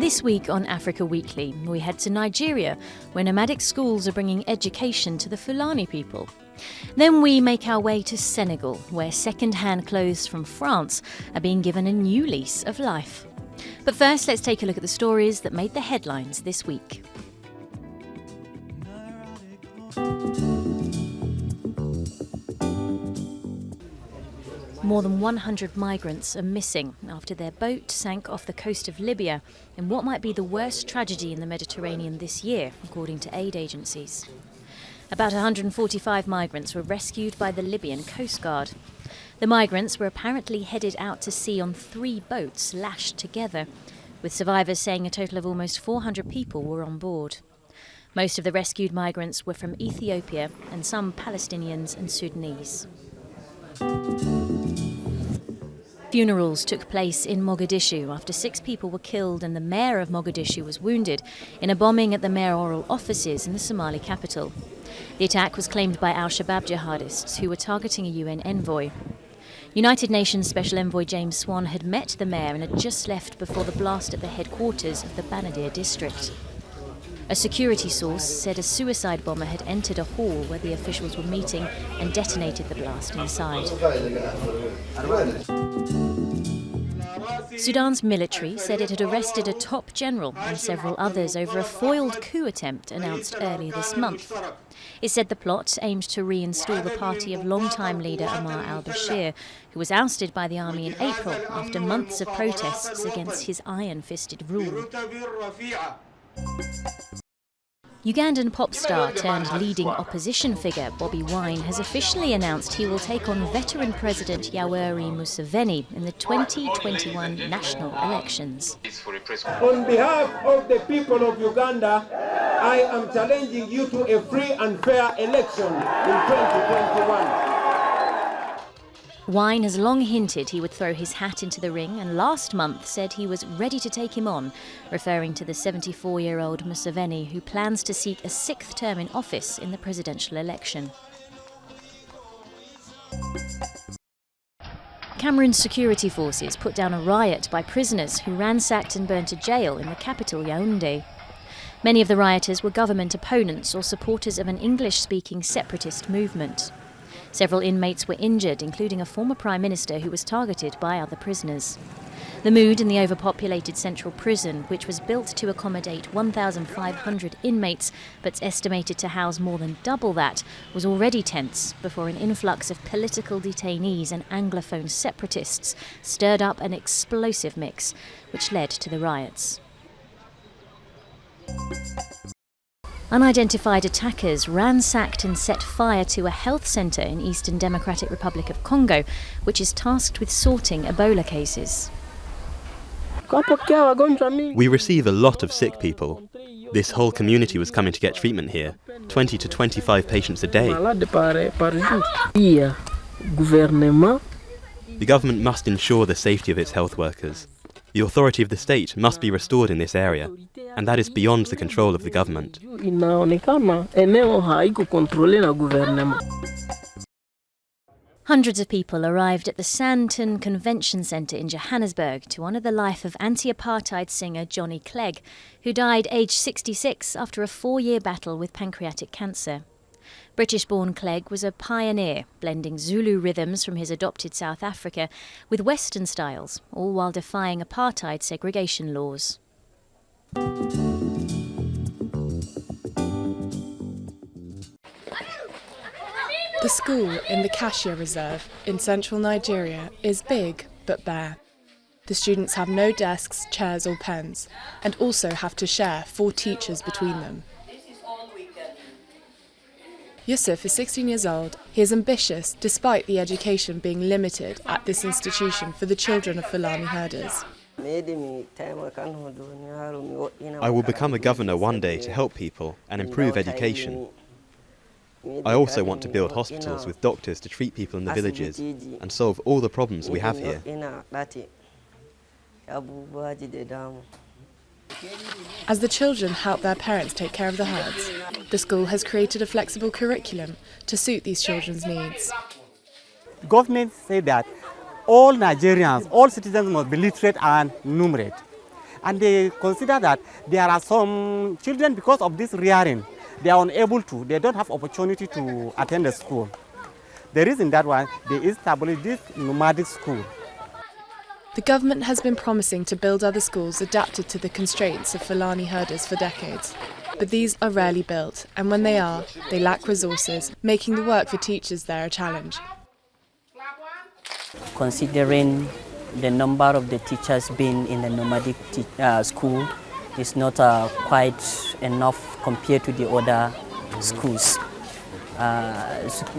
This week on Africa Weekly, we head to Nigeria, where nomadic schools are bringing education to the Fulani people. Then we make our way to Senegal, where second-hand clothes from France are being given a new lease of life. But first, let's take a look at the stories that made the headlines this week. More than 100 migrants are missing after their boat sank off the coast of Libya in what might be the worst tragedy in the Mediterranean this year, according to aid agencies. About 145 migrants were rescued by the Libyan Coast Guard. The migrants were apparently headed out to sea on 3 boats lashed together, with survivors saying a total of almost 400 people were on board. Most of the rescued migrants were from Ethiopia and some Palestinians and Sudanese. Funerals took place in Mogadishu after 6 people were killed and the mayor of Mogadishu was wounded in a bombing at the mayoral offices in the Somali capital. The attack was claimed by al-Shabaab jihadists who were targeting a UN envoy. United Nations Special Envoy James Swan had met the mayor and had just left before the blast at the headquarters of the Banadir district. A security source said a suicide bomber had entered a hall where the officials were meeting and detonated the blast inside. Sudan's military said it had arrested a top general and several others over a foiled coup attempt announced earlier this month. It said the plot aimed to reinstall the party of longtime leader Omar al-Bashir, who was ousted by the army in April after months of protests against his iron-fisted rule. Ugandan pop star turned leading opposition figure Bobi Wine has officially announced he will take on veteran President Yoweri Museveni in the 2021 national elections. On behalf of the people of Uganda, I am challenging you to a free and fair election in 2021. Wine has long hinted he would throw his hat into the ring and last month said he was ready to take him on, referring to the 74-year-old Museveni who plans to seek a 6th term in office in the presidential election. Cameroon's security forces put down a riot by prisoners who ransacked and burnt a jail in the capital, Yaoundé. Many of the rioters were government opponents or supporters of an English-speaking separatist movement. Several inmates were injured, including a former prime minister who was targeted by other prisoners. The mood in the overpopulated central prison, which was built to accommodate 1,500 inmates but estimated to house more than double that, was already tense before an influx of political detainees and Anglophone separatists stirred up an explosive mix, which led to the riots. Unidentified attackers ransacked and set fire to a health centre in Eastern Democratic Republic of Congo, which is tasked with sorting Ebola cases. We receive a lot of sick people. This whole community was coming to get treatment here, 20 to 25 patients a day. The government must ensure the safety of its health workers. The authority of the state must be restored in this area, and that is beyond the control of the government. Hundreds of people arrived at the Sandton Convention Centre in Johannesburg to honour the life of anti-apartheid singer Johnny Clegg, who died aged 66 after a 4-year battle with pancreatic cancer. British-born Clegg was a pioneer, blending Zulu rhythms from his adopted South Africa with Western styles, all while defying apartheid segregation laws. The school in the Cassia Reserve in central Nigeria is big but bare. The students have no desks, chairs or pens, and also have to share 4 teachers between them. Yusuf is 16 years old. He is ambitious despite the education being limited at this institution for the children of Fulani herders. I will become a governor one day to help people and improve education. I also want to build hospitals with doctors to treat people in the villages and solve all the problems we have here. As the children help their parents take care of the herds, the school has created a flexible curriculum to suit these children's needs. The government said that all Nigerians, all citizens must be literate and numerate. And they consider that there are some children, because of this rearing, they are unable to, they don't have opportunity to attend the school. The reason that one, they established this nomadic school. The government has been promising to build other schools adapted to the constraints of Fulani herders for decades. But these are rarely built, and when they are, they lack resources, making the work for teachers there a challenge. Considering the number of the teachers being in the nomadic school is not quite enough compared to the other schools.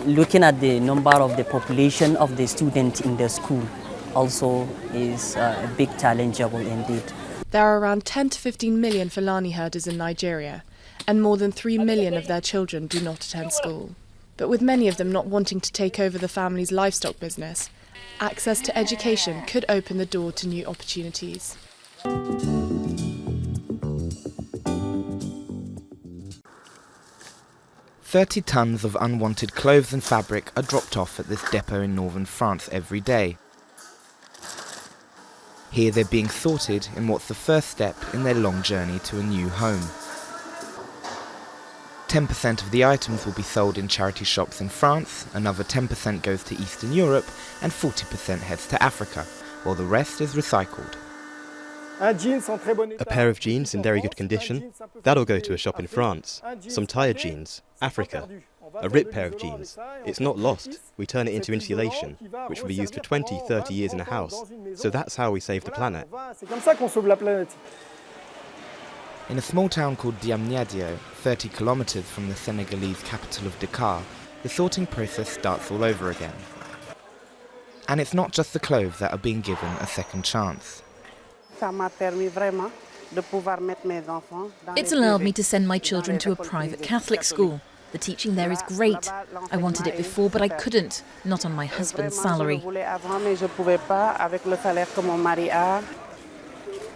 Looking at the number of the population of the students in the school also is a big challenge indeed. There are around 10 to 15 million Fulani herders in Nigeria, and more than 3 million of their children do not attend school. But with many of them not wanting to take over the family's livestock business, access to education could open the door to new opportunities. 30 tons of unwanted clothes and fabric are dropped off at this depot in northern France every day. Here they're being sorted in what's the first step in their long journey to a new home. 10% of the items will be sold in charity shops in France, another 10% goes to Eastern Europe, and 40% heads to Africa, while the rest is recycled. A pair of jeans in very good condition, that'll go to a shop in France. Some tired jeans, Africa. A ripped pair of jeans, it's not lost. We turn it into insulation, which will be used for 20, 30 years in a house. So that's how we save the planet. In a small town called Diamniadio, 30 kilometers from the Senegalese capital of Dakar, the sorting process starts all over again. And it's not just the clothes that are being given a second chance. It's allowed me to send my children to a private Catholic school. The teaching there is great. I wanted it before, but I couldn't, not on my husband's salary.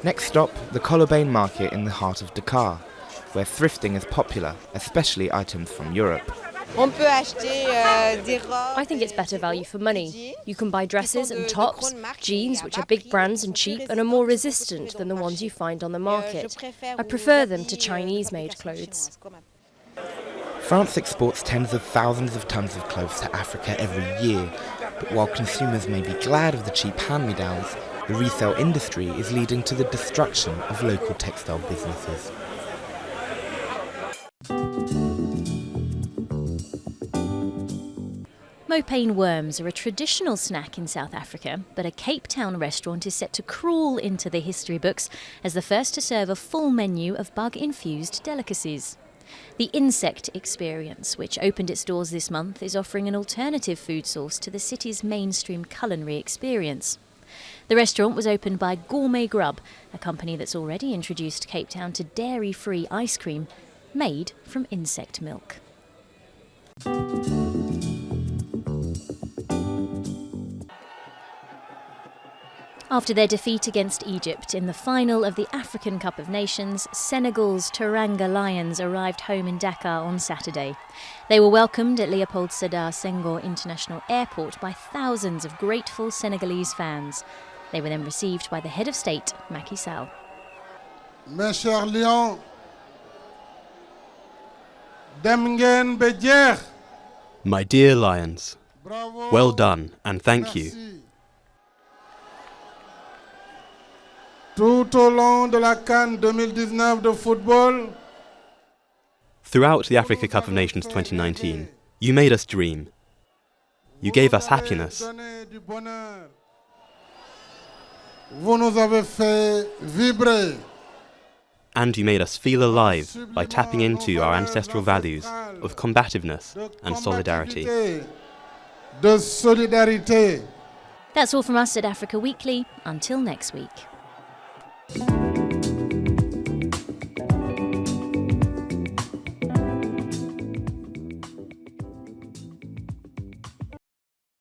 Next stop, the Colobane market in the heart of Dakar, where thrifting is popular, especially items from Europe. I think it's better value for money. You can buy dresses and tops, jeans which are big brands and cheap and are more resistant than the ones you find on the market. I prefer them to Chinese-made clothes. France exports tens of thousands of tons of clothes to Africa every year, but while consumers may be glad of the cheap hand-me-downs, the resale industry is leading to the destruction of local textile businesses. Mopane worms are a traditional snack in South Africa, but a Cape Town restaurant is set to crawl into the history books as the first to serve a full menu of bug-infused delicacies. The Insect Experience, which opened its doors this month, is offering an alternative food source to the city's mainstream culinary experience. The restaurant was opened by Gourmet Grub, a company that's already introduced Cape Town to dairy-free ice cream made from insect milk. After their defeat against Egypt in the final of the African Cup of Nations, Senegal's Teranga Lions arrived home in Dakar on Saturday. They were welcomed at Leopold Sedar Senghor International Airport by thousands of grateful Senegalese fans. They were then received by the head of state, Macky Sall. Mes chers lions, dem ngeen ba jeex. My dear lions, well done and thank you. Tout au long de la CAN 2019 de football, Throughout the Africa Cup of Nations 2019, you made us dream. You gave us happiness. vous nous avez fait vibrer. And you made us feel alive by tapping into our ancestral values of combativeness and solidarity. De solidarité. That's all from us at Africa Weekly. Until next week.